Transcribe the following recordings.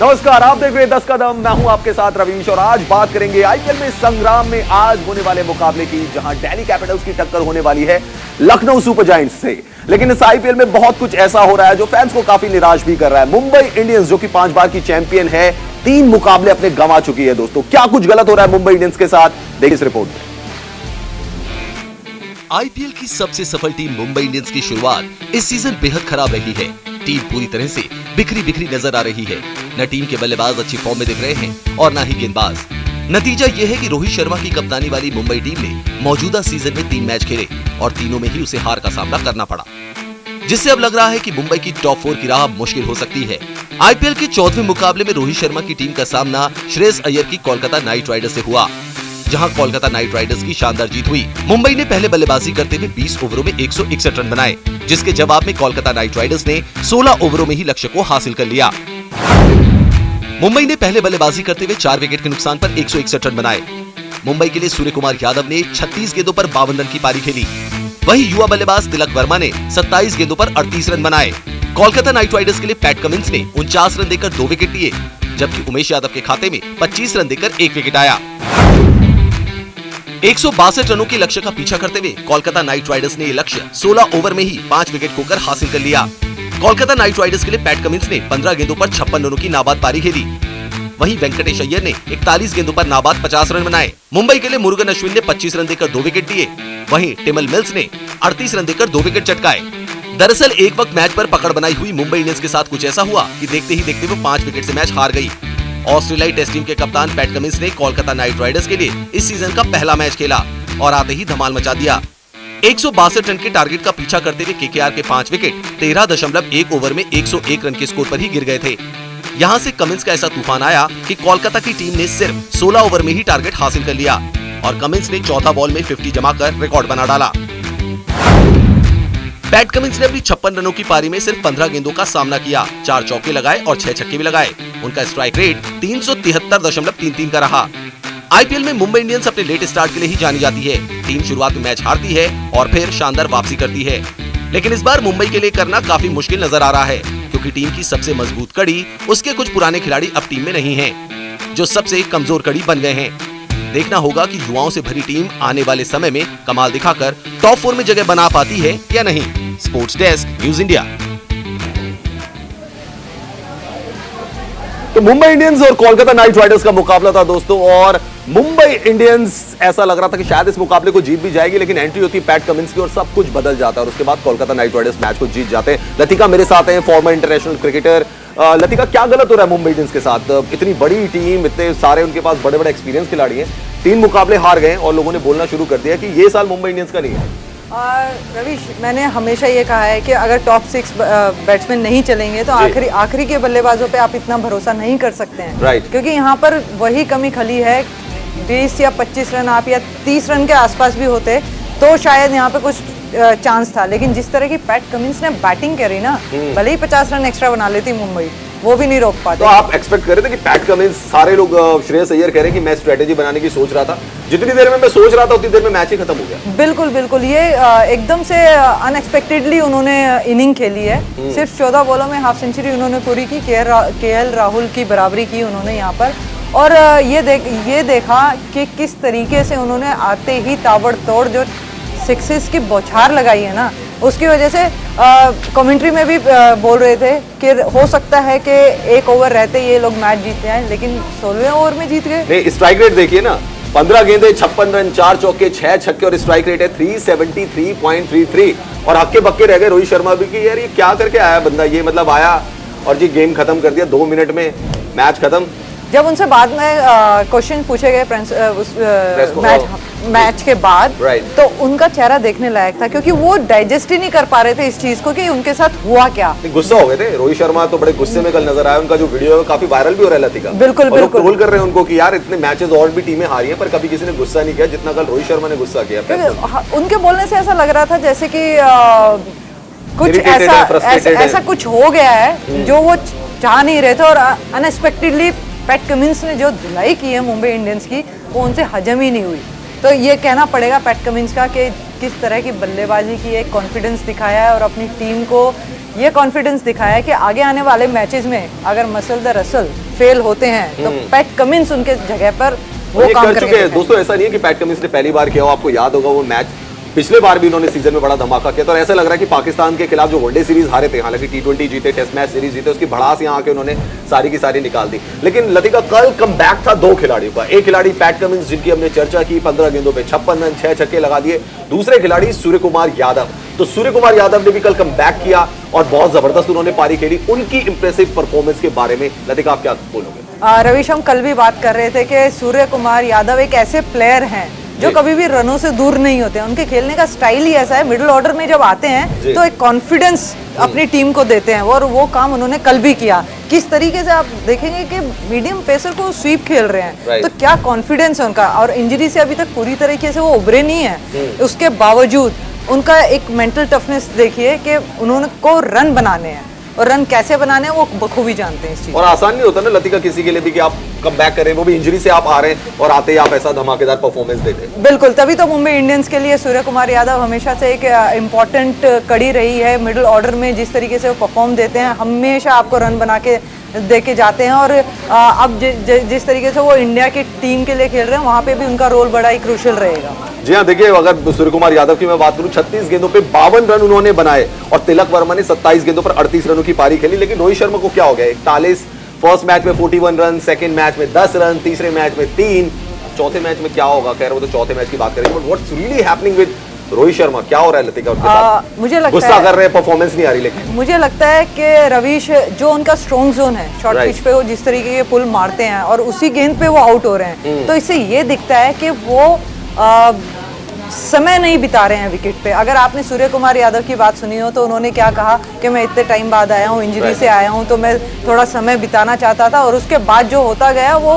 नमस्कार, आप देख रहे हैं 10 कदम। मैं हूं आपके साथ रवीश और आज बात करेंगे आईपीएल में संग्राम में आज होने वाले मुकाबले की, जहां दिल्ली कैपिटल्स की टक्कर होने वाली है लखनऊ सुपर जायंट्स से। लेकिन इस आईपीएल में बहुत कुछ ऐसा हो रहा है जो फैंस को काफी निराश भी कर रहा है। मुंबई इंडियंस जो कि 5 बार की चैंपियन है, 3 मुकाबले अपने गंवा चुकी है। दोस्तों, क्या कुछ गलत हो रहा है मुंबई इंडियंस के साथ, देखिए इस रिपोर्ट में। आईपीएल की सबसे सफल टीम मुंबई इंडियंस की शुरुआत इस सीजन बेहद खराब रही है। टीम पूरी तरह से बिखरी नजर आ रही है। न टीम के बल्लेबाज अच्छी फॉर्म में दिख रहे हैं और न ही गेंदबाज। नतीजा यह है कि रोहित शर्मा की कप्तानी वाली मुंबई टीम ने मौजूदा सीजन में 3 मैच खेले और तीनों में ही उसे हार का सामना करना पड़ा, जिससे अब लग रहा है कि मुंबई की टॉप 4 की राह मुश्किल हो सकती है। आईपीएल के 4वें मुकाबले में रोहित शर्मा की टीम का सामना श्रेयस अय्यर की कोलकाता नाइट राइडर्स से हुआ, जहां कोलकाता नाइट राइडर्स की शानदार जीत हुई। मुंबई ने पहले बल्लेबाजी करते हुए 20 ओवरों में 161 रन बनाए, जिसके जवाब में कोलकाता नाइट राइडर्स ने 16 ओवरों में ही लक्ष्य को हासिल कर लिया। मुंबई ने पहले बल्लेबाजी करते हुए 4 विकेट के नुकसान पर 161 रन बनाए। मुंबई के लिए सूर्य कुमार यादव ने 36 गेंदों पर 52 रन की पारी खेली। वहीं युवा बल्लेबाज तिलक वर्मा ने 27 गेंदों पर 38 रन बनाए। कोलकाता नाइट राइडर्स के लिए पैट कमिंस ने 49 रन देकर 2 विकेट लिए, जबकि उमेश यादव के खाते में 25 रन देकर 1 विकेट आया। 162 रनों के लक्ष्य का पीछा करते हुए कोलकाता नाइट राइडर्स ने ये लक्ष्य 16 ओवर में ही 5 विकेट खोकर हासिल कर लिया। कोलकाता नाइट राइडर्स के लिए पैट कमिंस ने 15 गेंदों पर 56 रनों की नाबाद पारी खेली। वहीं वेंकटेश अय्यर ने 41 गेंदों पर नाबाद 50 रन बनाए। मुंबई के लिए मुरुगन अश्विन ने 25 रन देकर 2 विकेट दिए। वहीं टिमल मिल्स ने 38 रन देकर 2 विकेट चटकाए। दरअसल एक वक्त मैच पर पकड़ बनाई हुई मुंबई इंडियंस के साथ कुछ ऐसा हुआ कि देखते ही देखते वो 5 विकेट से मैच हार गई। ऑस्ट्रेलियाई टेस्ट टीम के कप्तान पैट कमिंस ने कोलकाता नाइट राइडर्स के लिए इस सीजन का पहला मैच खेला और आते ही धमाल मचा दिया। 162 रन के टारगेट का पीछा करते हुए केकेआर के 5 विकेट 13.1 ओवर में 101 रन के स्कोर पर ही गिर गए थे। यहां से कमिंस का ऐसा तूफान आया कि कोलकाता की टीम ने सिर्फ 16 ओवर में ही टारगेट हासिल कर लिया और कमिंस ने चौथा बॉल में 50 जमाकर रिकॉर्ड बना डाला। पैट कमिंस ने अपनी 56 रनों की पारी में सिर्फ 15 गेंदों का सामना किया, 4 चौके लगाए और 6 छक्के भी लगाए। उनका स्ट्राइक रेट 373.33 का रहा। आईपीएल में मुंबई इंडियंस अपने लेट स्टार्ट के लिए ही जानी जाती है। टीम शुरुआत में मैच हारती है और फिर शानदार वापसी करती है, लेकिन इस बार मुंबई के लिए करना काफी मुश्किल नजर आ रहा है, क्योंकि टीम की सबसे मजबूत कड़ी उसके कुछ पुराने खिलाड़ी अब टीम में नहीं हैं, जो सबसे कमजोर कड़ी बन गए हैं। देखना होगा कि युवाओं से भरी टीम आने वाले समय में कमाल दिखाकर टॉप 4 में जगह बना पाती है या नहीं। Sports desk, news India. तो मुंबई इंडियंस और कोलकाता नाइट राइडर्स का मुकाबला था दोस्तों, और मुंबई इंडियंस ऐसा लग रहा था कि शायद इस मुकाबले को जीत भी जाएगी, लेकिन एंट्री होती है पैट कमिंस की और सब कुछ बदल जाता है और उसके बाद कोलकाता नाइट राइडर्स मैच को जीत जाते हैं। लतिका मेरे साथ हैं, फॉर्मर इंटरनेशनल क्रिकेटर। लतिका, क्या गलत हो रहा है मुंबई इंडियंस के साथ? इतनी बड़ी टीम, इतने सारे उनके पास बड़े बड़े एक्सपीरियंस खिलाड़ी हैं, 3 मुकाबले हार गए और लोगों ने बोलना शुरू कर दिया कि ये साल मुंबई इंडियंस का नहीं है। रवीश, मैंने हमेशा ये कहा है कि अगर टॉप 6 बैट्समैन नहीं चलेंगे तो आखिरी के बल्लेबाजों पे आप इतना भरोसा नहीं कर सकते हैं। राइट। क्योंकि यहाँ पर वही कमी खली है, 20 या 25 रन आप या 30 रन के आसपास भी होते तो शायद यहाँ पे कुछ चांस था, लेकिन जिस तरह की पैट कमिंस ने बैटिंग करी ना, भले ही 50 रन एक्स्ट्रा बना लेती मुंबई, वो भी नहीं रोक पाते। तो आप एक्सपेक्ट कर रहे थे कि पैट कमिंस, सारे लोग श्रेयस अय्यर कह रहे हैं कि मैं स्ट्रेटेजी बनाने की सोच रहा था, जितनी देर में मैं सोच रहा था उतनी देर में मैच ही खत्म हो गया। बिल्कुल बिल्कुल, ये एकदम से अनएक्सपेक्टेडली उन्होंने इनिंग खेली है। सिर्फ 14 बॉलों में हाफ सेंचुरी उन्होंने पूरी की, केएल राहुल की बराबरी की उन्होंने यहाँ पर, और ये देखा कि किस तरीके से उन्होंने आते ही ताबड़तोड़ जो सिक्सेस की बौछार लगाई है ना, उसकी वजह से कमेंट्री में भी बोल रहे थे कि हो सकता है कि 1 ओवर रहते ये लोग मैच जीते हैं, लेकिन 16वें ओवर में जीत गए। नहीं, स्ट्राइक रेट देखिए ना, 15 गेंदे 56 रन, 4 चौके 6 छक्के और स्ट्राइक रेट है 373.33 और हक्के बक्के रह गए रोहित शर्मा भी कि यार ये क्या करके आया बंदा, ये मतलब आया और जी गेम खत्म कर दिया, 2 मिनट में मैच खत्म। जब उनसे बाद में क्वेश्चन पूछे गए मैच के बाद, तो उनका चेहरा देखने लायक था, क्योंकि वो डाइजेस्ट ही नहीं कर पा रहे थे इस चीज को कि उनके साथ हुआ क्या। गुस्सा हो गए थे रोहित शर्मा, तो बड़े गुस्से में कल नजर आया। उनका जो वीडियो है काफी वायरल भी हो रहा है लतिका। बिल्कुल बिल्कुल, ट्रोल कर रहे हैं उनको कि यार इतने मैचेस और भी टीमें हारी हैं पर कभी किसी ने गुस्सा नहीं किया जितना कल रोहित शर्मा ने गुस्सा किया। उनके बोलने से ऐसा लग रहा था जैसे कि कुछ ऐसा कुछ हो गया है जो वो चाह नहीं रहे थे, और अनएक्सपेक्टेडली पैट कमिंस ने जो धुलाई की है मुंबई इंडियंस की, वो उनसे हजम ही नहीं हुई। तो ये कहना पड़ेगा पैट कमिंस का कि किस तरह की बल्लेबाजी की, एक कॉन्फिडेंस दिखाया है और अपनी टीम को ये कॉन्फिडेंस दिखाया है कि आगे आने वाले मैचेस में अगर मसल द रसल फेल होते हैं तो पैट कमिंस उनके जगह पर वो काम कर चुके हैं। दोस्तों ऐसा नहीं है कि पैट कमिंस ने पहली बार किया हो, आपको याद होगा वो मैच पिछले बार भी उन्होंने सीजन में बड़ा धमाका किया था और ऐसा लग रहा है कि पाकिस्तान के खिलाफ जो वनडे सीरीज हारे थे, हालांकि T20 जीते, टेस्ट मैच सीरीज जीते, उसकी भड़ास यहाँ आके उन्होंने सारी की सारी निकाल दी। लेकिन लतिका कल कमबैक था दो खिलाड़ियों का। एक खिलाड़ी पैट कमिंस जिनकी हमने चर्चा की, 15 गेंदों पे 56 रन, 6 छक्के लगा दिए। दूसरे खिलाड़ी सूर्य कुमार यादव। तो सूर्य कुमार यादव ने भी कल कमबैक किया और बहुत जबरदस्त उन्होंने पारी खेली। उनकी इंप्रेसिव परफॉर्मेंस के बारे में लतिका आप क्या बोलोगे? रवीश, हम कल भी बात कर रहे थे कि सूर्य कुमार यादव एक ऐसे प्लेयर हैं जो कभी भी रनों से दूर नहीं होते हैं। उनके खेलने का स्टाइल ही ऐसा है, मिडिल ऑर्डर में जब आते हैं तो एक कॉन्फिडेंस अपनी टीम को देते हैं और वो काम उन्होंने कल भी किया। किस तरीके से आप देखेंगे कि मीडियम पेसर को स्वीप खेल रहे हैं, तो क्या कॉन्फिडेंस है उनका। और इंजरी से अभी तक पूरी तरीके से वो उभरे नहीं है, उसके बावजूद उनका एक मेंटल टफनेस देखिए कि उन्होंने को रन बनाने हैं और रन कैसे बनाने हैं वो बखूबी जानते हैं इस चीज। और आसान नहीं होता ना लतिका किसी के लिए भी कि आप कम बैक करें, वो भी इंजरी से आप आ रहे हैं और आते ही आप ऐसा धमाकेदार परफॉर्मेंस देते हैं। बिल्कुल, तभी तो मुंबई इंडियंस के लिए सूर्य कुमार यादव हमेशा से एक इम्पॉर्टेंट कड़ी रही है। मिडिल ऑर्डर में जिस तरीके से वो परफॉर्म देते हैं, हमेशा आपको रन बना के दे के जाते हैं। और अब जिस तरीके से वो इंडिया की टीम के लिए खेल रहे हैं, वहाँ पे भी उनका रोल बड़ा ही क्रूशियल रहेगा। जी हाँ, देखिए अगर सूर्य कुमार यादव की मैं बात करूं, 36 गेंदों पे 52 रन उन्होंने बनाए और तिलक वर्मा ने 27 गेंदों पर 38 रनों की पारी खेली। लेकिन रोहित शर्मा को क्या हो गया, 41 फर्स्ट मैच में 41 रन, सेकंड मैच में 10 रन, तीसरे मैच में 3, चौथे मैच में क्या होगा, खैर वो तो चौथे मैच की बात करेंगे। But what's really happening with Rohit Sharma, क्या हो रहा है लतिका उनके साथ? मुझे लगता गुस्सा कर रहे हैं, परफॉर्मेंस नहीं आ रही। लेकिन मुझे लगता है कि रवीश, जो उनका स्ट्रॉन्ग जोन है शॉर्ट पिच पे, वो जिस तरीके के पुल मारते हैं और उसी गेंद पे वो आउट हो रहे हैं, तो इससे ये दिखता है कि वो समय नहीं बिता रहे हैं विकेट पे। अगर आपने सूर्य कुमार यादव की बात सुनी हो तो उन्होंने क्या कहा कि मैं इतने टाइम बाद आया हूँ, इंजरी से आया हूँ, तो मैं थोड़ा समय बिताना चाहता था। और उसके बाद जो होता गया वो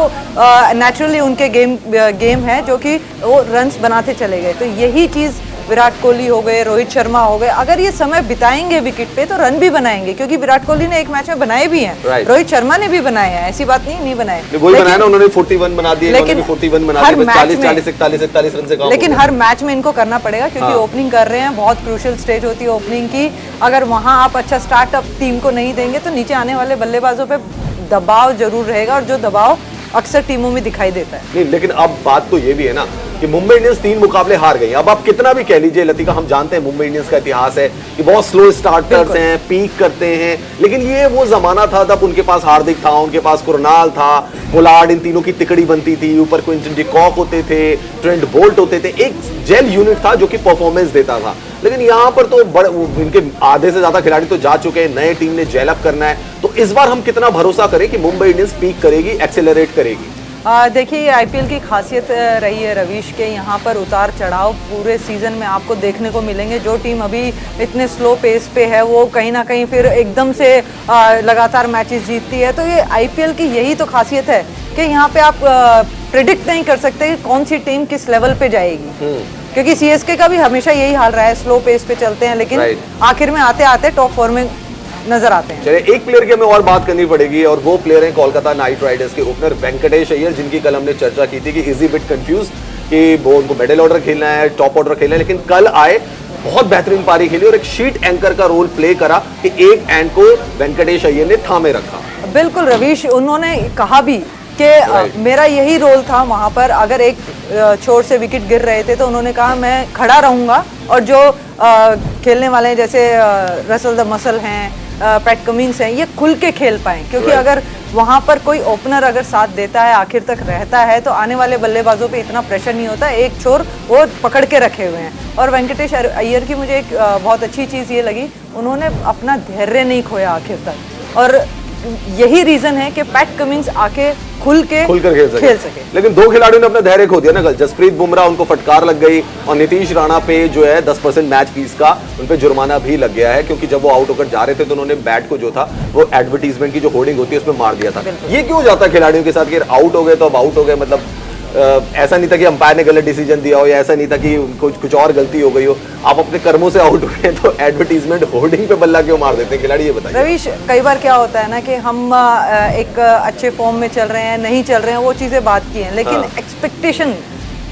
नेचुरली उनके गेम है जो कि वो रन्स बनाते चले गए। तो यही चीज़ विराट कोहली हो गए, रोहित शर्मा हो गए, अगर ये समय बिताएंगे विकेट पे तो रन भी बनाएंगे, क्योंकि विराट कोहली ने एक मैच में बनाए भी हैं, रोहित शर्मा ने भी बनाए हैं, ऐसी बात नहीं बनाए। वही बनाया ना उन्होंने, 41 बना दिए, लेकिन 41 बना दिए, 40 41 रन से कम। लेकिन हर मैच में इनको करना पड़ेगा क्योंकि ओपनिंग कर रहे हैं, बहुत क्रूशियल स्टेज होती है ओपनिंग की। अगर वहां आप अच्छा स्टार्टअप टीम को नहीं देंगे तो नीचे आने वाले बल्लेबाजों पे दबाव जरूर रहेगा, और जो दबाव अक्सर टीमों में दिखाई देता है। नहीं, लेकिन अब बात तो ये भी है ना कि मुंबई इंडियंस 3 मुकाबले हार गई। अब आप कितना भी कह लीजिए लतिका, हम जानते हैं मुंबई इंडियंस का इतिहास है कि बहुत स्लो स्टार्टर्स हैं, पीक करते हैं, लेकिन ये वो जमाना था तब उनके पास हार्दिक था, उनके पास कुरनाल था, पोलार्ड, इन तीनों की तिकड़ी बनती थी, ऊपर क्विंटन डी कॉक होते थे, ट्रेंट बोल्ट होते थे, एक जेल यूनिट था जो कि परफॉर्मेंस देता था। लेकिन यहाँ पर तो इनके आधे से ज्यादा खिलाड़ी तो जा चुके हैं, नए टीम ने जेल अप करना है। तो इस बार हम कितना भरोसा करें कि मुंबई इंडियंस पीक करेगी, एक्सेलरेट करेगी? देखिए, आईपीएल की खासियत रही है रवीश के, यहाँ पर उतार चढ़ाव पूरे सीजन में आपको देखने को मिलेंगे। जो टीम अभी इतने स्लो पेस पे है वो कहीं ना कहीं फिर एकदम से लगातार मैचेस जीतती है। तो ये आईपीएल की यही तो खासियत है कि यहाँ पे आप प्रिडिक्ट नहीं कर सकते कि कौन सी टीम किस लेवल पे जाएगी, क्योंकि सीएसके का भी हमेशा यही हाल रहा है, स्लो पेस पे चलते हैं लेकिन आखिर में आते आते टॉप 4 में नजर आते हैं। चलिए, एक प्लेयर की हमें और बात करनी पड़ेगी और वो प्लेयर हैं कोलकाता नाइट राइडर्स के ओपनर वेंकटेश अय्यर, जिनकी कल हमने चर्चा की थी कि इजी बिट कंफ्यूज कि वो उनको मिडिल ऑर्डर खेलना है, टॉप ऑर्डर खेलना है, लेकिन कल आए, बहुत बेहतरीन पारी खेली और एक शीट एंकर का रोल प्ले करा कि एक एंड को वेंकटेश अय्यर ने थामे रखा। बिल्कुल रवीश, उन्होंने कहा भी कि मेरा यही रोल था वहां पर। अगर एक छोर से विकेट गिर रहे थे तो उन्होंने कहा मैं खड़ा रहूंगा, और जो खेलने वाले हैं जैसे रसल द मसल हैं, पैट कमिंस हैं, ये खुल के खेल पाएं, क्योंकि अगर वहां पर कोई ओपनर अगर साथ देता है, आखिर तक रहता है, तो आने वाले बल्लेबाजों पे इतना प्रेशर नहीं होता। एक छोर वो पकड़ के रखे हुए हैं। और वेंकटेश अय्यर की मुझे एक बहुत अच्छी चीज़ ये लगी, उन्होंने अपना धैर्य नहीं खोया आखिर तक, और यही रीजन है कि पैट कमिंस आके खुलकर खेल सके। लेकिन 2 खिलाड़ियों ने अपना धैर्य खो दिया ना कल। जसप्रीत बुमराह, उनको फटकार लग गई, और नीतीश राणा पे जो है 10% मैच फीस का उन पे जुर्माना भी लग गया है, क्योंकि जब वो आउट होकर जा रहे थे तो उन्होंने बैट को जो था वो एडवर्टीजमेंट की जो होर्डिंग होती है उसमें मार दिया था। ये क्यों जाता है खिलाड़ियों के साथ कि आउट हो गए तो अब आउट हो गए? मतलब ऐसा नहीं था कि अंपायर ने गलत डिसीजन दिया हो, या ऐसा नहीं था कि कुछ और गलती हो गई हो, आप अपने कर्मों से आउट हुए तो एडवर्टीजमेंट होर्डिंग पे बल्ला क्यों मार देते हैं खिलाड़ी? ये बताइए रवीश। कई बार क्या होता है ना कि हम एक अच्छे फॉर्म में चल रहे हैं, नहीं चल रहे हैं, वो चीज़ें बात की हैं, लेकिन एक्सपेक्टेशन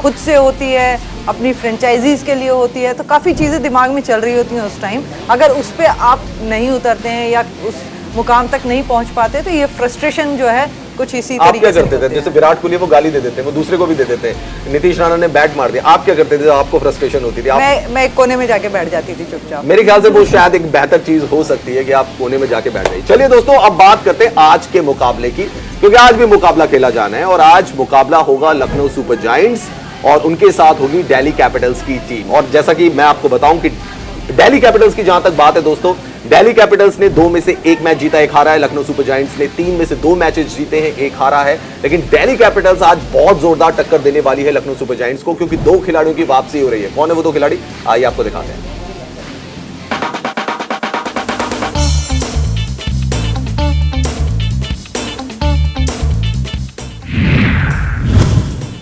खुद से होती है, अपनी फ्रेंचाइजीज के लिए होती है, तो काफ़ी चीज़ें दिमाग में चल रही होती हैं उस टाइम। अगर उस पर आप नहीं उतरते हैं या उस मुकाम तक नहीं पहुंच पाते तो ये फ्रस्ट्रेशन जो है कुछ इसी आप तरीके क्या से करते थे? होते हैं। जैसे विराट कोहली वो गाली दे देते हैं, वो दूसरे को भी दे देते हैं, नीतीश राणा ने बैट मार दिया, आप क्या करते थे जब आपको फ्रस्ट्रेशन होती थी? मैं एक कोने में जाके बैठ जाती थी चुपचाप। मेरे ख्याल से वो शायद एक बेहतर चीज हो सकती है कि आप कोने में जाके बैठ जाइए। चलिए दोस्तों, अब बात करते हैं आज के मुकाबले की, क्योंकि आज भी मुकाबला खेला जाना है और आज मुकाबला होगा लखनऊ सुपर जायंट्स और उनके साथ होगी दिल्ली कैपिटल्स की टीम। और जैसा कि मैं आपको बताऊं कि दिल्ली कैपिटल्स की जहां तक बात है दोस्तों, दिल्ली कैपिटल्स ने 2 में से 1 मैच जीता, 1 हारा है। लखनऊ सुपर जायंट्स ने 3 में से 2 मैचेस जीते हैं, 1 हारा है। लेकिन दिल्ली कैपिटल्स आज बहुत जोरदार टक्कर देने वाली है लखनऊ सुपर जायंट्स को, क्योंकि 2 खिलाड़ियों की वापसी हो रही है। कौन है वो 2 खिलाड़ी, आइए आपको दिखाते हैं।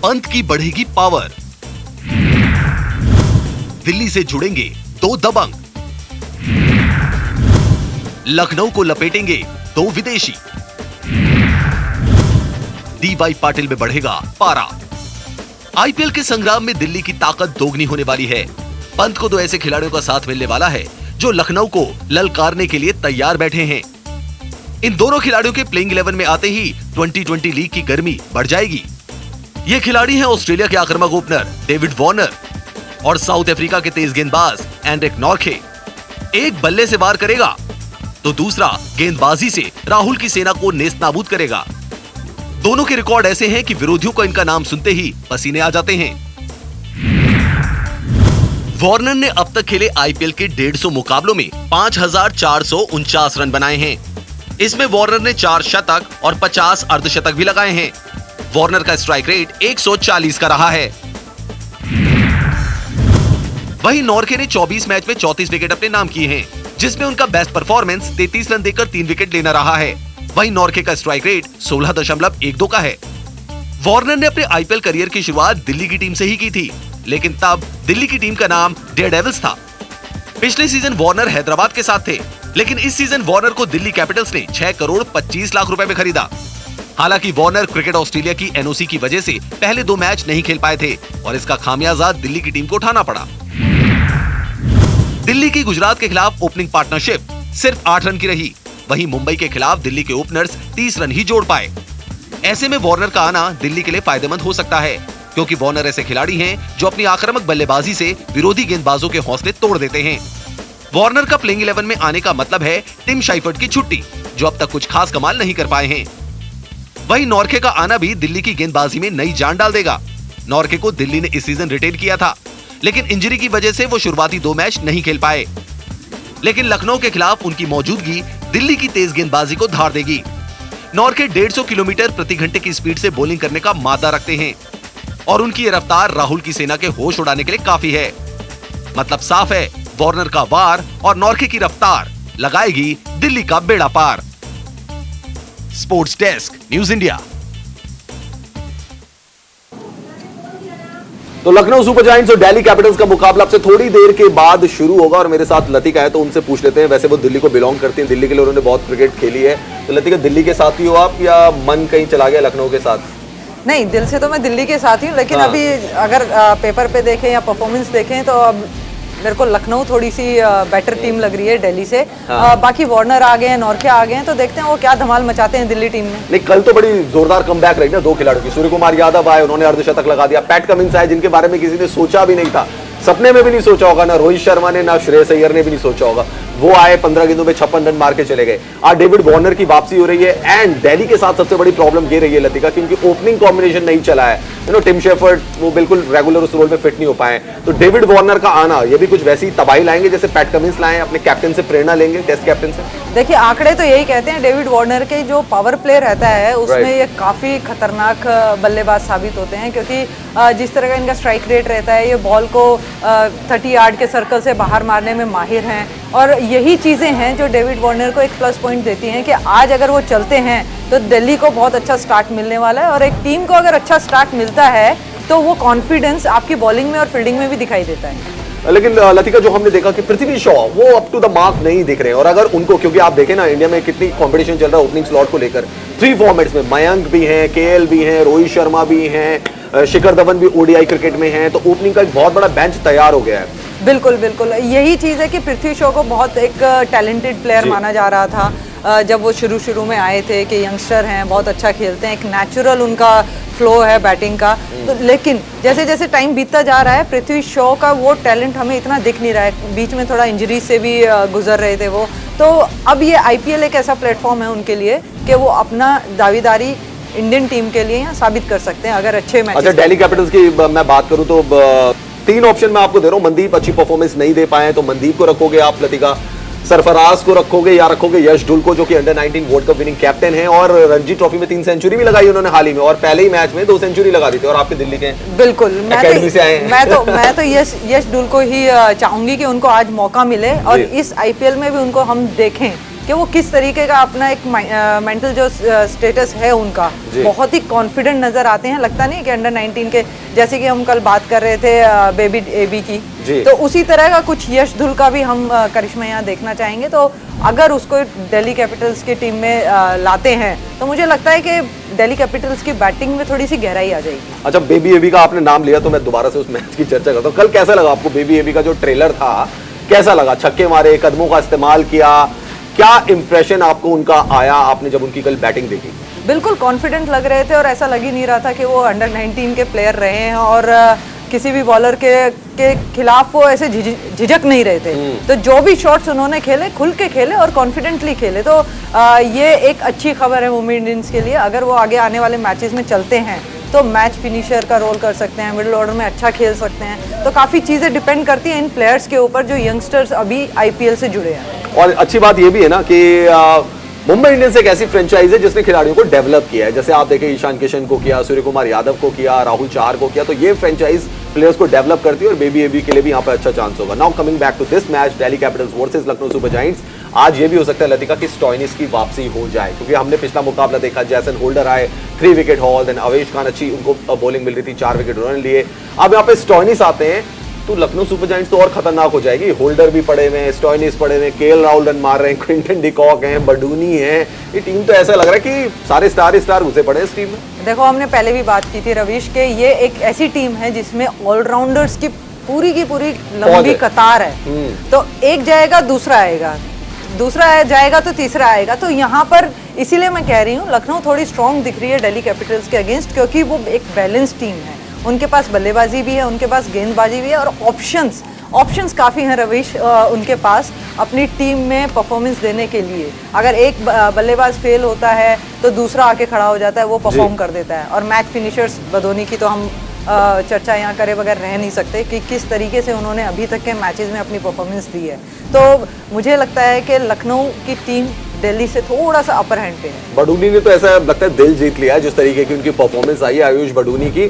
पंत की बढ़ेगी पावर, दिल्ली से जुड़ेंगे 2 दबंग, लखनऊ को लपेटेंगे 2 विदेशी, डी.वाई. पाटिल में बढ़ेगा पारा। आईपीएल के संग्राम में दिल्ली की ताकत दोगुनी होने वाली है। पंत को 2 ऐसे खिलाड़ियों का साथ मिलने वाला है जो लखनऊ को ललकारने के लिए तैयार बैठे हैं। इन दोनों खिलाड़ियों के प्लेइंग 11 में आते ही 2020 लीग की गर्मी बढ़ जाएगी। ये खिलाड़ी हैं ऑस्ट्रेलिया के आक्रामक ओपनर डेविड वार्नर और साउथ अफ्रीका के तेज गेंदबाज एंड्रिक नॉर्खे। एक बल्ले से वार करेगा तो दूसरा गेंदबाजी से राहुल की सेना को नेस्तनाबूद करेगा। दोनों के रिकॉर्ड ऐसे हैं कि विरोधियों को इनका नाम सुनते ही पसीने आ जाते हैं। वार्नर ने अब तक खेले आईपीएल के 150 मुकाबलों में 5449 रन बनाए हैं। इसमें वार्नर ने 4 शतक और 50 अर्धशतक भी लगाए हैं। वार्नर का स्ट्राइक रेट 140 का रहा है। वहीं नॉर्खे ने 24 मैच में 34 विकेट अपने नाम किए हैं, जिसमें उनका बेस्ट परफॉर्मेंस 33 रन देकर 3 विकेट लेना रहा है। वहीं नॉर्खे का स्ट्राइक रेट 16.12 का है। वार्नर ने अपने आईपीएल करियर की शुरुआत दिल्ली की टीम से ही की थी, लेकिन तब दिल्ली की टीम का नाम डेयरडेविल्स था। पिछले सीजन वार्नर हैदराबाद के साथ थे, लेकिन इस सीजन वार्नर को दिल्ली कैपिटल्स ने 6 करोड़ 25 लाख रुपए में खरीदा। हालांकि वार्नर क्रिकेट ऑस्ट्रेलिया की एनओसी की वजह से पहले 2 मैच नहीं खेल पाए थे और इसका खामियाजा दिल्ली की टीम को उठाना पड़ा। दिल्ली की गुजरात के खिलाफ ओपनिंग पार्टनरशिप सिर्फ 8 रन की रही। वहीं मुंबई के खिलाफ दिल्ली के ओपनर्स 30 रन ही जोड़ पाए। ऐसे में वार्नर का आना दिल्ली के लिए फायदेमंद हो सकता है, क्योंकि वार्नर ऐसे खिलाड़ी हैं जो अपनी आक्रामक बल्लेबाजी से विरोधी गेंदबाजों के हौसले तोड़ देते हैं। वार्नर का प्लेइंग 11 में आने का मतलब है टिम शाइफर्ट की छुट्टी, जो अब तक कुछ खास कमाल नहीं कर पाए हैं। वहीं नॉर्खे का आना भी दिल्ली की गेंदबाजी में नई जान डाल देगा। नॉर्खे को दिल्ली ने इस सीजन रिटेन किया था, लेकिन इंजरी की वजह से वो शुरुआती 2 मैच नहीं खेल पाए। लेकिन लखनऊ के खिलाफ उनकी मौजूदगी दिल्ली की तेज गेंदबाजी को धार देगी। नॉर्खे 150 किलोमीटर प्रति घंटे की स्पीड से बॉलिंग करने का मादा रखते हैं और उनकी ये रफ्तार राहुल की सेना के होश उड़ाने के लिए काफी है। मतलब साफ है, वार्नर का वार और नॉर्खे की रफ्तार लगाएगी दिल्ली का बेड़ा पार। Sports desk, news India. तो लखनऊ सुपर जायंट्स और दिल्ली कैपिटल्स का मुकाबला अब से थोड़ी देर के बाद शुरू होगा और मेरे साथ लतिका है, तो उनसे पूछ लेते हैं। वैसे वो दिल्ली को बिलोंग करती हैं, दिल्ली के लिए उन्होंने बहुत क्रिकेट खेली है। तो लतिका, दिल्ली के साथ ही हो आप या मन कहीं चला गया लखनऊ के साथ? नहीं, दिल से तो मैं दिल्ली के साथ ही हूँ, लेकिन हाँ। अभी अगर पेपर पे देखें या परफॉर्मेंस देखें तो अब मेरे को लखनऊ थोड़ी सी बेटर टीम लग रही है दिल्ली से। हाँ। बाकी वार्नर आ गए हैं, नॉर्खे आ गए हैं, तो देखते हैं वो क्या धमाल मचाते हैं दिल्ली टीम में। नहीं, कल तो बड़ी जोरदार कमबैक रही ना 2 खिलाड़ियों की। सूर्य कुमार यादव आए, उन्होंने अर्धशतक लगा दिया। पैट कमिंस आए, जिनके बारे में किसी ने सोचा भी नहीं था, सपने में भी नहीं सोचा होगा, ना रोहित शर्मा ने ना श्रेयस अय्यर ने भी नहीं सोचा होगा। वो आए, 15 गेंदों में 56 रन मार के चले गए। आज डेविड वार्नर की वापसी हो रही है एंड दिल्ली के साथ सबसे बड़ी प्रॉब्लम ये रही है लतिका कि उनकी ओपनिंग कॉम्बिनेशन नहीं चला है। टिम शेफर्ड वो बिल्कुल रेगुलर उस रोल में फिट नहीं हो पाए। तो डेविड वार्नर का आना ये भी कुछ वैसी तबाही लाएंगे जैसे पैट कमिंस लाए, अपने कैप्टन से प्रेरणा लेंगे, टेस्ट कैप्टन से। देखिए, आंकड़े तो यही कहते हैं डेविड वार्नर के जो पावर प्ले रहता है उसमें ये काफ़ी खतरनाक बल्लेबाज साबित होते हैं, क्योंकि जिस तरह का इनका स्ट्राइक रेट रहता है, ये बॉल को 30 यार्ड के सर्कल से बाहर मारने में माहिर हैं। और यही चीज़ें हैं जो डेविड वार्नर को एक प्लस पॉइंट देती हैं कि आज अगर वो चलते हैं तो दिल्ली को बहुत अच्छा स्टार्ट मिलने वाला है। और एक टीम को अगर अच्छा स्टार्ट मिलता है तो वो कॉन्फिडेंस आपकी बॉलिंग में और फील्डिंग में भी दिखाई देता है। लेकिन लतिका, जो हमने देखा कि पृथ्वी शॉ वो अप टू द मार्क नहीं दिख रहे हैं। और अगर उनको, क्योंकि आप देखें ना इंडिया में कितनी कंपटीशन चल रहा है ओपनिंग स्लॉट को लेकर, 3 फॉर्मेट्स में मयंक भी हैं, केएल भी हैं, रोहित शर्मा भी हैं, शिखर धवन भी ओडीआई क्रिकेट में हैं, तो ओपनिंग का एक बहुत बड़ा बेंच तैयार हो गया है। बिल्कुल बिल्कुल, यही चीज़ है कि पृथ्वी शॉ को बहुत एक टैलेंटेड प्लेयर माना जा रहा था जब वो शुरू में आए थे कि यंगस्टर हैं, बहुत अच्छा खेलते हैं, एक नेचुरल उनका फ्लो है बैटिंग का। तो लेकिन जैसे जैसे टाइम बीतता जा रहा है पृथ्वी शॉ का वो टैलेंट हमें इतना दिख नहीं रहा है। बीच में थोड़ा इंजरी से भी गुजर रहे थे वो, तो अब ये आईपीएल एक ऐसा प्लेटफॉर्म है उनके लिए कि वो अपना दावेदारी इंडियन टीम के लिए यहाँ साबित कर सकते हैं अगर अच्छे मैच। अच्छा, दिल्ली कैपिटल्स की मैं बात करूं तो 3 ऑप्शन मैं आपको दे रहा हूं। मनदीप अच्छी परफॉर्मेंस नहीं दे पाए तो मनदीप को रखोगे आप, लतिका, सरफराज को रखोगे या रखोगे यश ढुल को, जो कि under 19 world cup winning captain है और रणजी ट्रॉफी में 3 सेंचुरी भी लगाई उन्होंने हाल ही में, और पहले ही मैच में 2 सेंचुरी लगा दी थी, और आपके दिल्ली के बिल्कुल अकेडमी से आए हैं। मैं तो यश ढुल को ही चाहूंगी कि उनको आज मौका मिले और इस आईपीएल में भी उनको हम देखें कि वो किस तरीके का अपना एक मेंटल जो स्टेटस है उनका, बहुत ही कॉन्फिडेंट नजर आते हैं। लगता नहीं कि अंडर 19 के, जैसे कि हम कल बात कर रहे थे बेबी एबी की, तो उसी तरह का कुछ यश ढुल का भी हम करिश्मा यहाँ देखना चाहेंगे। तो अगर उसको दिल्ली कैपिटल्स की टीम में लाते हैं तो मुझे लगता है कि दिल्ली कैपिटल्स की बैटिंग में थोड़ी सी गहराई आ जाएगी। अच्छा, बेबी एबी का आपने नाम लिया तो मैं दोबारा से उस मैच की चर्चा करता हूँ। कल कैसा लगा आपको? बेबी एबी का जो ट्रेलर था कैसा लगा? छक्के मारे, कदमों का इस्तेमाल किया, क्या इंप्रेशन आपको उनका आया आपने जब उनकी कल बैटिंग देखी? बिल्कुल कॉन्फिडेंट लग रहे थे और ऐसा लग ही नहीं रहा था कि वो अंडर 19 के प्लेयर रहे हैं और किसी भी बॉलर के खिलाफ वो ऐसे झिझक नहीं रहे थे। तो जो भी शॉट्स उन्होंने खेले खुल के खेले और कॉन्फिडेंटली खेले। तो ये एक अच्छी खबर है मुंबई इंडियंस के लिए। अगर वो आगे आने वाले मैचेस में चलते हैं तो मैच फिनिशर का रोल कर सकते हैं, मिडिल ऑर्डर में अच्छा खेल सकते हैं। तो काफ़ी चीज़ें डिपेंड करती हैं इन प्लेयर्स के ऊपर जो यंगस्टर्स अभी आईपीएल से जुड़े हैं। और अच्छी बात ये भी है ना कि मुंबई इंडियंस एक ऐसी फ्रेंचाइज है जिसने खिलाड़ियों को डेवलप किया है। जैसे आप देखें, ईशान किशन को किया, सूर्य कुमार यादव को किया, राहुल चहर को किया, तो ये फ्रेंचाइज प्लेयर्स को डेवलप करती है और बेबी एबी के लिए भी यहाँ पर अच्छा चांस होगा। Now coming back to this match, Delhi Capitals versus Lucknow Super Giants. आज ये भी हो सकता है लतिका कि स्टॉइनिस की वापसी हो जाए, क्योंकि हमने पिछला मुकाबला देखा, जैसन होल्डर आए 3 wicket haul, then Avesh Khan अच्छी उनको बॉलिंग मिल रही थी, 4 विकेट उन्होंने लिए। अब यहाँ पे स्टॉइनिस आते हैं तो लखनऊ सुपर जायंट्स तो और खतरनाक हो जाएगी। होल्डर भी पड़े हुए हैं, स्टॉइनिस पड़े हुए हैं, केएल राहुल रन मार रहे हैं, क्विंटन डिकॉक हैं, बडूनी है। ये टीम तो ऐसा लग रहा है कि सारे स्टार घुसे पड़े इस टीम में। देखो, हमने पहले भी बात की थी रवीश के, ये एक ऐसी टीम है जिसमें ऑलराउंडर्स की पूरी लंबी कतार है। तो एक जाएगा दूसरा आएगा, दूसरा जाएगा तो तीसरा आएगा। तो यहाँ पर इसीलिए मैं कह रही हूँ लखनऊ थोड़ी स्ट्रॉन्ग दिख रही है दिल्ली कैपिटल्स के अगेंस्ट, क्योंकि वो एक बैलेंस टीम है। उनके पास बल्लेबाजी भी है, उनके पास गेंदबाजी भी है और ऑप्शंस काफ़ी हैं रवीश उनके पास अपनी टीम में परफॉर्मेंस देने के लिए। अगर एक बल्लेबाज फेल होता है तो दूसरा आके खड़ा हो जाता है, वो परफॉर्म कर देता है। और मैच फिनिशर्स बदोनी की तो हम चर्चा यहाँ करे बगैर रह नहीं सकते कि किस तरीके से उन्होंने अभी तक के मैचेस में अपनी परफॉर्मेंस दी है। तो मुझे लगता है कि लखनऊ की टीम दिल्ली से थोड़ा सा अपर हैंड पे है। बडूनी ने तो ऐसा लगता है दिल जीत लिया है जिस तरीके की उनकी परफॉर्मेंस आई है। आयुष बडूनी की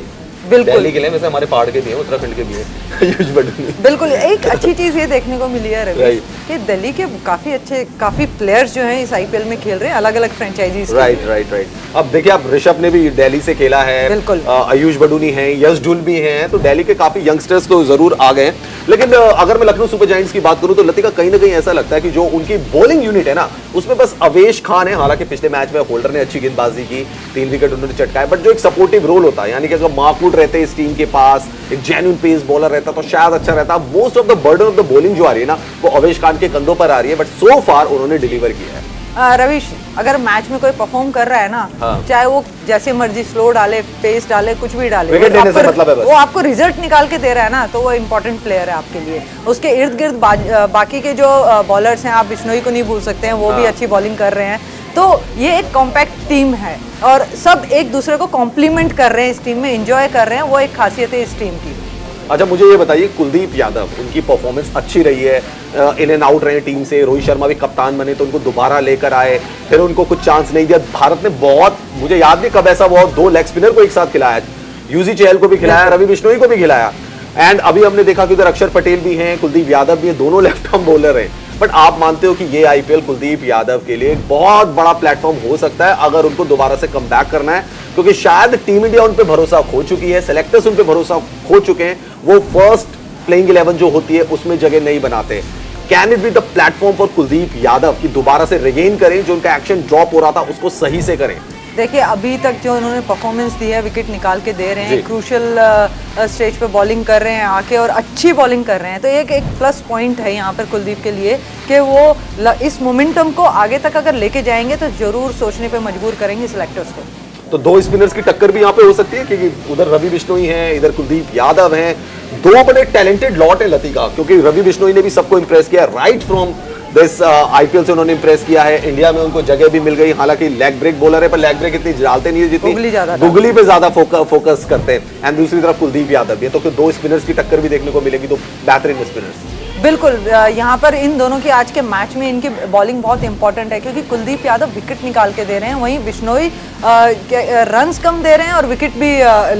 बिल्कुल दिल्ली के लिए, वैसे हमारे पहाड़ के भी हैं, उत्तराखंड के भी हैं, आयुष बडूनी। बिल्कुल एक अच्छी चीज़ ये देखने को मिली है रवीश कि दिल्ली के काफ़ी प्लेयर्स जो हैं इस आईपीएल में खेल रहे हैं अलग अलग फ्रेंचाइजीज। राइट। अब देखिए, आप ऋषभ ने भी दिल्ली से खेला है, बिल्कुल आयुष बडूनी हैं, यश ढुल भी हैं, तो दिल्ली के काफी यंगस्टर्स तो जरूर आ गए। लेकिन अगर मैं लखनऊ सुपर जायंट्स की बात करूं तो लतिका कहीं ना कहीं ऐसा लगता है कि जो उनकी बॉलिंग यूनिट है ना, उसमें बस अवेश खान है। हालांकि पिछले मैच में होल्डर ने अच्छी गेंदबाजी की, 3 विकेट उन्होंने चटकाए, बट जो एक सपोर्टिव रोल होता है, यानी कि अगर माकूट रहते इस टीम के पास, एक जेन्युइन पेस बॉलर रहता तो शायद अच्छा रहता। Most of the burden of the bowling जो आ रही है ना, वो अवेश खान के कंधों पर आ रही है, बट सो फार उन्होंने डिलीवर किया है। रवीश, अगर मैच में कोई परफॉर्म कर रहा है ना, चाहे वो जैसे मर्जी स्लो डाले, पेस डाले, कुछ भी डाले, विकेट देने से मतलब है बस। वो आपको रिजल्ट निकाल के दे रहा है ना, तो वो इंपॉर्टेंट प्लेयर है आपके लिए। उसके इर्द गिर्द बाकी के जो बॉलर्स हैं, आप बिश्नोई को नहीं भूल सकते हैं, वो भी अच्छी बॉलिंग कर रहे हैं। तो ये एक कॉम्पैक्ट टीम है और सब एक दूसरे को कॉम्प्लीमेंट कर रहे हैं, इस टीम में एंजॉय कर रहे हैं, वो एक खासियत है इस टीम की। अच्छा, मुझे ये बताइए, कुलदीप यादव, उनकी परफॉर्मेंस अच्छी रही है, इन एंड आउट रहे टीम से। रोहित शर्मा भी कप्तान बने तो उनको दोबारा लेकर आए, फिर उनको कुछ चांस नहीं दिया। भारत ने बहुत, मुझे याद नहीं कब ऐसा बहुत 2 लेग स्पिनर को एक साथ खिलाया, यूजी चहल को भी खिलाया, रवि बिश्नोई को भी खिलाया। एंड अभी हमने देखा कि उधर अक्षर पटेल भी हैं, कुलदीप यादव भी हैं, दोनों लेफ्ट आर्म बॉलर हैं। बट आप मानते हो कि ये आईपीएल कुलदीप यादव के लिए एक बहुत बड़ा प्लेटफॉर्म हो सकता है अगर उनको दोबारा से कमबैक करना है? क्योंकि शायद टीम इंडिया उन पे भरोसा खो चुकी है, सेलेक्टर्स उन पे भरोसा खो चुके हैं, वो फर्स्ट प्लेइंग 11 जो होती है उसमें जगह नहीं बनाते। Can it be the platform for Kuldeep Yadav कि दोबारा से रिगेन करें, जो उनका एक्शन ड्रॉप हो रहा था उसको सही से करें? देखिए अभी तक जो उन्होंने परफॉर्मेंस दी है, विकेट निकाल के दे रहे हैं, क्रूशल स्टेज पे बॉलिंग कर रहे हैं आके और अच्छी बॉलिंग कर रहे हैं, तो एक प्लस पॉइंट है यहाँ पर कुलदीप के लिए कि वो इस मोमेंटम को आगे तक अगर लेके जाएंगे तो जरूर सोचने पे मजबूर करेंगे सिलेक्टर्स को। तो दो स्पिनर्स की टक्कर भी यहाँ पे हो सकती है, क्योंकि उधर रवि बिश्नोई हैं, इधर कुलदीप यादव हैं, दो बड़े टैलेंटेड लॉट है लतिका, क्योंकि रवि बिश्नोई ने भी सबको इंप्रेस किया राइट फ्रॉम दिस आईपीएल से उन्होंने इंप्रेस किया है। इंडिया में उनको जगह भी मिल गई, हालांकि लेग ब्रेक बॉलर है पर लेग ब्रेक इतनी डालते नहीं है जितनी गुगली पे ज्यादा फोकस करते हैं। एंड दूसरी तरफ कुलदीप यादव भी है, तो दो स्पिनर्स की टक्कर भी देखने को मिलेगी, दो बेहतरीन स्पिनर्स। बिल्कुल, यहाँ पर इन दोनों की आज के मैच में इनकी बॉलिंग बहुत इंपॉर्टेंट है, क्योंकि कुलदीप यादव विकेट निकाल के दे रहे हैं, वहीं बिश्नोई रन्स कम दे रहे हैं और विकेट भी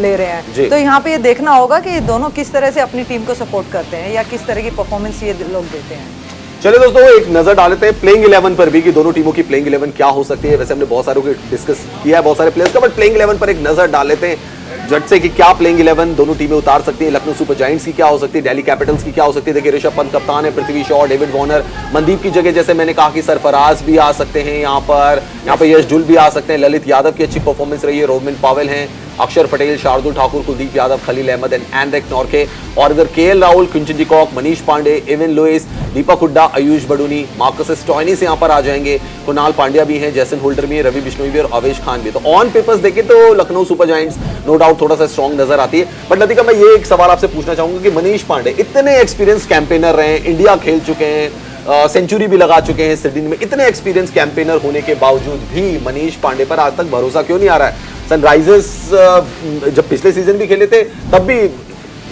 ले रहे हैं। तो यहाँ पे ये देखना होगा कि दोनों किस तरह से अपनी टीम को सपोर्ट करते हैं या किस तरह की परफॉर्मेंस ये लोग देते हैं। चलिए दोस्तों, एक नजर डालते हैं प्लेइंग 11 पर भी कि दोनों टीमों की प्लेइंग 11 क्या हो सकती है। वैसे हमने बहुत सारों को डिस्कस किया है, बहुत सारे प्लेयर्स का, बट प्लेइंग 11 पर एक नजर डाल लेते हैं जट से कि क्या प्लेइंग 11 दोनों टीमें उतार सकती है। लखनऊ सुपर जायंट्स की क्या हो सकती है, दिल्ली कैपिटल्स की क्या हो सकती है। देखिए ऋषभ पंत कप्तान है, पृथ्वी शॉ, डेविड वार्नर, मनदीप की जगह जैसे मैंने कहा कि सरफराज भी आ सकते हैं, यहाँ पर यश जुल भी आ सकते हैं, ललित यादव की अच्छी परफॉर्मेंस रही है, रोहमन पावेल हैं, Akshar Patel, Shardul Thakur, Kuldeep Yadav, Khaleel Ahmed and Anrich Nortje, और इधर KL Rahul, Quinton de Kock, Manish Pandey, Evin Lewis, Deepak Hooda, Ayush Badoni, Marcus Stoinis यहाँ पर आ जाएंगे, कुणाल पांड्या भी हैं, जैसन होल्डर भी है, रवि बिश्नोई भी और अवेश खान भी। तो ऑन पेपर्स देखें तो Lucknow Super Giants no doubt थोड़ा सा स्ट्रॉन्ग नजर आती है। बट लतिका, मैं ये एक सवाल आपसे पूछना चाहूंगा कि मनीष पांडे इतने एक्सपीरियंस कैंपेनर रहे हैं, इंडिया खेल चुके हैं, सेंचुरी भी लगा चुके हैं सिडनी में, इतने एक्सपीरियंस कैंपेनर होने के बावजूद भी मनीष पांडे पर आज तक भरोसा क्यों नहीं आ रहा है? सनराइजर्स जब पिछले सीजन भी खेले थे तब भी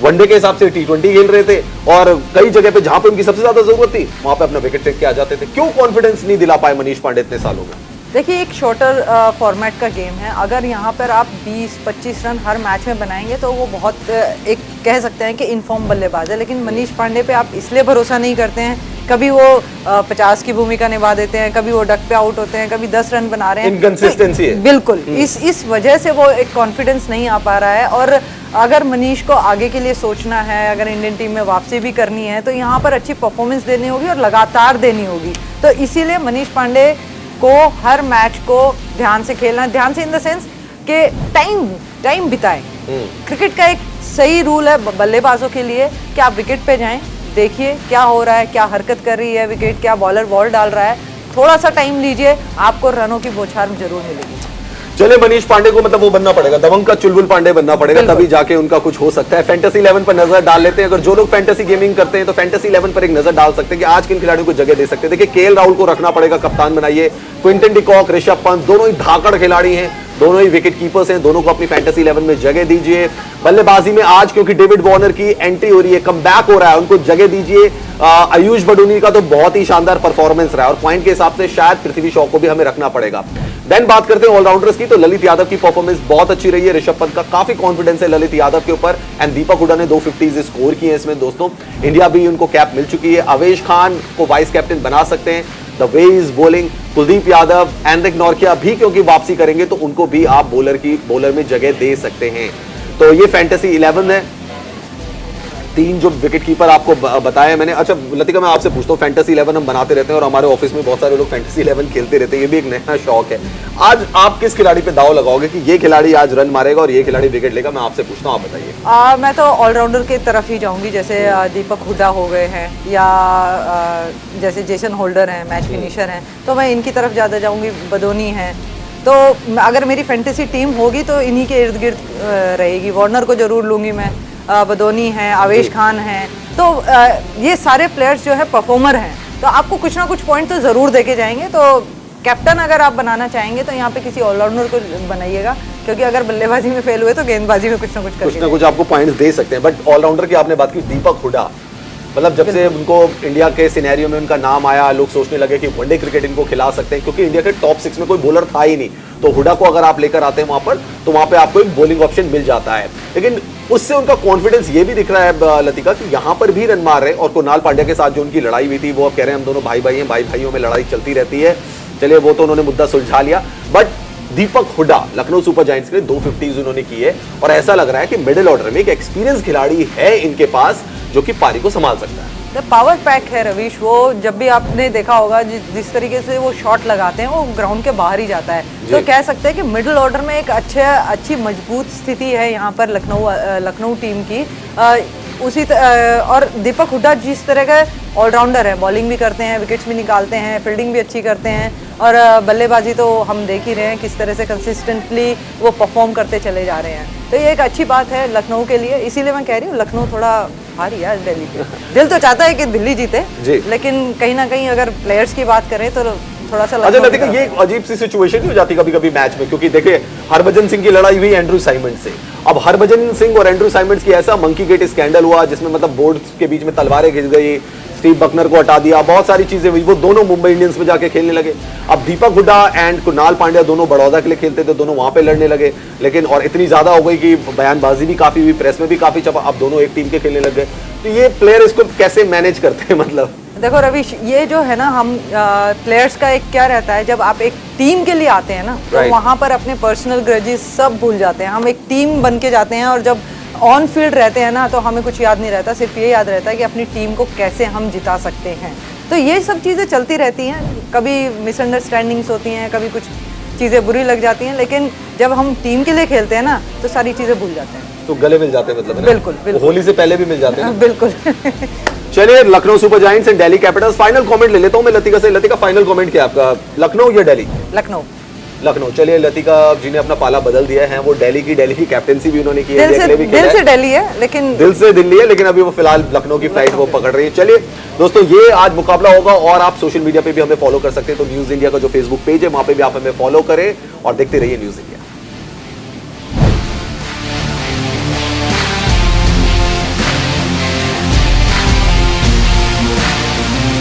वनडे के हिसाब से T20 खेल रहे थे, और कई जगह पे जहां पे उनकी सबसे ज्यादा जरूरत थी वहां पे अपना विकेट टेक के आ जाते थे। क्यों कॉन्फिडेंस नहीं दिला पाए मनीष पांडे इतने सालों में? देखिए एक शॉर्टर फॉर्मेट का गेम है, अगर यहाँ पर आप 20-25 रन हर मैच में बनाएंगे तो वो बहुत एक कह सकते हैं कि इनफॉर्म बल्लेबाज है। लेकिन मनीष पांडे पे आप इसलिए भरोसा नहीं करते हैं, कभी वो 50 की भूमिका निभा देते हैं, कभी वो डक पे आउट होते हैं, कभी 10 रन बना रहे हैं, इनकंसिस्टेंसी है। बिल्कुल, इस वजह से वो एक कॉन्फिडेंस नहीं आ पा रहा है। और अगर मनीष को आगे के लिए सोचना है, अगर इंडियन टीम में वापसी भी करनी है, तो यहाँ पर अच्छी परफॉर्मेंस देनी होगी और लगातार देनी होगी। तो इसीलिए मनीष पांडे को हर मैच को ध्यान से खेलना, ध्यान से इन द सेंस कि टाइम बिताएं। क्रिकेट का एक सही रूल है बल्लेबाजों के लिए कि आप विकेट पे जाएं, देखिए क्या हो रहा है, क्या हरकत कर रही है विकेट, क्या बॉलर बॉल डाल रहा है, थोड़ा सा टाइम लीजिए, आपको रनों की बौछार जरूर मिलेगी। चले मनीष पांडे को मतलब वो बनना पड़ेगा, दबंग का चुलबुल पांडे बनना पड़ेगा, तभी जाके उनका कुछ हो सकता है। फैंटेसी 11 पर नजर डाल लेते हैं। अगर जो लोग फैंटेसी गेमिंग करते हैं तो फैंटेसी 11 पर एक नजर डाल सकते हैं कि आज किन खिलाड़ियों को जगह दे सकते हैं। देखिए केएल राहुल को रखना पड़ेगा, कप्तान बनाइए। क्विंटन डिकॉक, ऋषभ पंत दोनों ही धाकड़ खिलाड़ी हैं, दोनों ही विकेट कीपर्स हैं, दोनों को अपनी फैंटेसी 11 में जगह दीजिए। बल्लेबाजी में आज क्योंकि डेविड वार्नर की एंट्री हो रही है, कमबैक हो रहा है, उनको जगह दीजिए। आयुष बडूनी का तो बहुत ही शानदार परफॉर्मेंस रहा है और पॉइंट के हिसाब से शायद पृथ्वी शॉ को भी हमें रखना पड़ेगा। देन बात करते हैं ऑलराउंडर्स की, तो ललित यादव की परफॉर्मेंस बहुत अच्छी रही है, ऋषभ पंत का काफी कॉन्फिडेंस है ललित यादव के ऊपर, एंड दीपक हुड्डा ने 250 स्कोर किए हैं इसमें दोस्तों। इंडिया भी उनको कैप मिल चुकी है, अवेश खान को वाइस कैप्टन बना सकते हैं। The way is bowling, Kuldeep Yadav, Anrich Nortje भी क्योंकि वापसी करेंगे तो उनको भी आप बॉलर में जगह दे सकते हैं। तो ये फैंटेसी 11 है, 3 जो विकेट कीपर आपको बताया मैंने। अच्छा लतिका, मैं आपसे पूछता हूँ, फैंटेसी 11 हम बनाते रहते हैं और हमारे ऑफिस में बहुत सारे लोग फैंटेसी 11 खेलते रहते हैं, ये भी एक नया शौक है। आज आप किस खिलाड़ी पे दाव लगाओगे कि ये खिलाड़ी आज रन मारेगा और ये खिलाड़ी विकेट लेगा? मैं आपसे पूछता हूँ, आप बताइए। मैं तो ऑलराउंडर की तरफ ही जाऊंगी, जैसे दीपक हुड्डा हो गए हैं या जैसे जेसन होल्डर हैं, मैच फिनिशर हैं, तो मैं इनकी तरफ ज़्यादा जाऊंगी। बदोनी है, तो अगर मेरी फैंटेसी टीम होगी तो इन्हीं के इर्द गिर्द रहेगी। वार्नर को जरूर लूंगी मैं, बदोनी है, आवेश खान है, तो ये सारे प्लेयर्स जो है परफॉर्मर हैं, तो आपको कुछ ना कुछ पॉइंट तो ज़रूर देके जाएंगे। तो कैप्टन अगर आप बनाना चाहेंगे तो यहाँ पे किसी ऑलराउंडर को बनाइएगा, क्योंकि अगर बल्लेबाजी में फेल हुए तो गेंदबाजी में कुछ ना कुछ आपको पॉइंट्स दे सकते हैं। बट ऑलराउंडर की आपने बात की, दीपक हुड्डा, मतलब जब से उनको इंडिया के सिनेरियो में उनका नाम आया, लोग सोचने लगे कि वनडे क्रिकेट इनको खिला सकते हैं, क्योंकि इंडिया के टॉप 6 में कोई बॉलर था ही नहीं। तो हुड्डा को अगर आप लेकर आते हैं वहां पर, तो वहां पे आपको एक बॉलिंग ऑप्शन मिल जाता है। लेकिन उससे उनका कॉन्फिडेंस ये भी दिख रहा है लतिका कि यहाँ पर भी रन मार रहे हैं, और कुणाल पांड्या के साथ जो उनकी लड़ाई हुई थी, वो अब कह रहे हैं हम दोनों भाई भाई हैं, भाई भाइयों में लड़ाई चलती रहती है। चलिए वो तो उन्होंने मुद्दा सुलझा लिया। But Deepak Hooda Lucknow Super giants के लिए 250 उन्होंने की है, और ऐसा लग रहा है कि मिडिल ऑर्डर में एक एक्सपीरियंस खिलाड़ी है इनके पास जो कि पारी को संभाल सकता है। पावर पैक है रवीश। वो जब भी आपने देखा होगा जिस तरीके से वो शॉट लगाते हैं वो ग्राउंड के बाहर ही जाता है। तो कह सकते हैं कि मिडिल ऑर्डर में एक अच्छी मजबूत स्थिति है यहाँ पर लखनऊ टीम की। और दीपक हुड्डा जिस तरह का ऑलराउंडर है, बॉलिंग भी करते हैं, विकेट्स भी निकालते हैं, फील्डिंग भी अच्छी करते हैं और बल्लेबाजी तो हम देख ही रहे हैं किस तरह से कंसिस्टेंटली वो परफॉर्म करते चले जा रहे हैं। तो ये एक अच्छी बात है लखनऊ के लिए, इसीलिए मैं कह रही हूँ लखनऊ थोड़ा हारी है दिल्ली पे। दिल तो चाहता है कि दिल्ली जीते, लेकिन कहीं ना कहीं अगर प्लेयर्स की बात करें तो थोड़ा सा अच्छा लतिका, ये अजीब सी सिचुएशन नहीं हो जाती कभी कभी मैच में, क्योंकि देखिए हरभजन सिंह की लड़ाई हुई एंड्रू साइमंड्स से। अब हरभजन सिंह और एंड्रू साइमंड्स की ऐसा मंकी गेट स्कैंडल हुआ जिसमें मतलब बोर्ड के बीच में तलवारें घिस गई, स्टीव बकनर को हटा दिया, बहुत सारी चीजें हुई। वो दोनों मुंबई इंडियंस में जाके खेलने लगे। अब दीपक हुड्डा एंड कुणाल पांड्या दोनों बड़ौदा के लिए खेलते थे, दोनों वहां पे लड़ने लगे, लेकिन और इतनी ज्यादा हो गई कि बयानबाजी भी काफी हुई, प्रेस में भी काफी छपा। अब दोनों एक टीम के खेलने लग गए। तो ये प्लेयर इसको कैसे मैनेज करते हैं? मतलब देखो रवीश, ये जो है ना, हम प्लेयर्स का एक क्या रहता है, जब आप एक टीम के लिए आते हैं ना तो वहां पर अपने पर्सनल ग्रजेस सब भूल जाते हैं। हम एक टीम बन के जाते हैं और जब ऑन फील्ड रहते हैं ना तो हमें कुछ याद नहीं रहता, सिर्फ ये याद रहता है कि अपनी टीम को कैसे हम जिता सकते हैं। तो ये सब चीज़ें चलती रहती हैं, कभी मिसअंडरस्टैंडिंग्स होती हैं, कभी कुछ चीज़ें बुरी लग जाती हैं, लेकिन जब हम टीम के लिए खेलते हैं ना तो सारी चीज़ें भूल जाते हैं। तो गले मिल जाते हैं मतलब? बिल्कुल बिल्कुल, होली से पहले भी मिल जाते हैं। बिल्कुल। चलिए, Lucknow Super giants and Delhi Capitals, final comment ले लेता हूं मैं लतिका से। लतिका, फाइनल कमेंट क्या आपका, लखनऊ या दिल्ली? लखनऊ। लखनऊ। चलिए, लतिका जी ने अपना पाला बदल दिया है, वो दिल्ली की कैप्टेंसी भी उन्होंने की है, दिल से दिल्ली है, लेकिन दिल से दिल्ली है, लेकिन अभी वो फिलहाल लखनऊ की फ्लाइट वो पकड़ रही है। चलिए दोस्तों, ये आज मुकाबला होगा और आप सोशल मीडिया पे भी हमें फॉलो कर सकते हैं। तो न्यूज इंडिया का जो फेसबुक पेज है वहां पे भी आप हमें फॉलो करें और देखते रहिए न्यूज इंडिया।